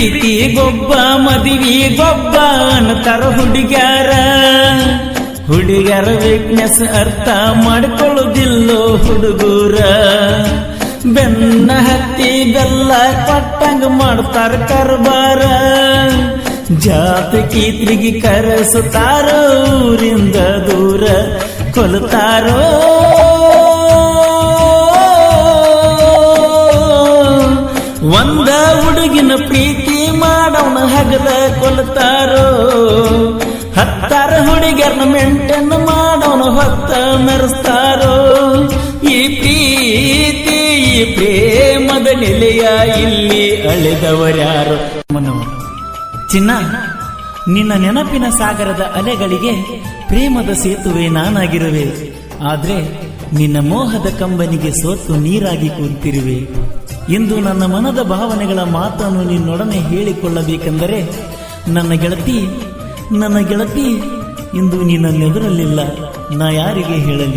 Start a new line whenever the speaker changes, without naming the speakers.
ಪ್ರೀತಿ ಗೊಬ್ಬ ಮದುವೆ ಗೊಬ್ಬ ಅನ್ನತಾರ ಹುಡುಗ್ಯಾರ ವೀಕ್ನೆಸ್ ಅರ್ಥ ಮಾಡ್ಕೊಳ್ಳೋದಿಲ್ಲೋ ಹುಡುಗೂರ ಬೆನ್ನ ಹತ್ತಿ ಬೆಲ್ಲ ಕೊಟ್ಟಂಗ ಮಾಡ್ತಾರ ಕರ್ಬಾರ ಜಾತಿ ಕೀತ್ರಿಗೆ ಕರೆಸುತ್ತಾರೋ ಊರಿಂದ ದೂರ ಕೊಲ್ತಾರೋ ಒಂದ ಹುಡುಗಿನ ಪ್ರೀತಿ ಮಾಡವನ ಹಗಲ ಕೊಲ್ತಾರೋ ಹತ್ತಾರ ಹುಡುಗರನ್ನ ಮೆಂಟನ್ ಮಾಡವನ ಹೊತ್ತ ಮೆರೆಸ್ತಾರೋ ಈ ಪ್ರೀತಿ ಈ ಪ್ರೇಮದ ನೆಲೆಯ ಇಲ್ಲಿ ಅಳೆದವರ್ಯಾರು ಚಿನ್ನ ನಿನ್ನ ನೆನಪಿನ ಸಾಗರದ ಅಲೆಗಳಿಗೆ ಪ್ರೇಮದ ಸೇತುವೆ ನಾನಾಗಿರುವೆ ಆದ್ರೆ ನಿನ್ನ ಮೋಹದ ಕಂಬನಿಗೆ ಸೋತು ನೀರಾಗಿ ಕೂತಿರುವೆ ಇಂದು ನನ್ನ ಮನದ ಭಾವನೆಗಳ ಮಾತನ್ನು ನಿನ್ನೊಡನೆ ಹೇಳಿಕೊಳ್ಳಬೇಕೆಂದರೆ ನನ್ನ ಗೆಳತಿ ಇಂದು ನಿನ್ನನ್ನೆದುರಲಿಲ್ಲ ನಾ ಯಾರಿಗೆ ಹೇಳಲಿ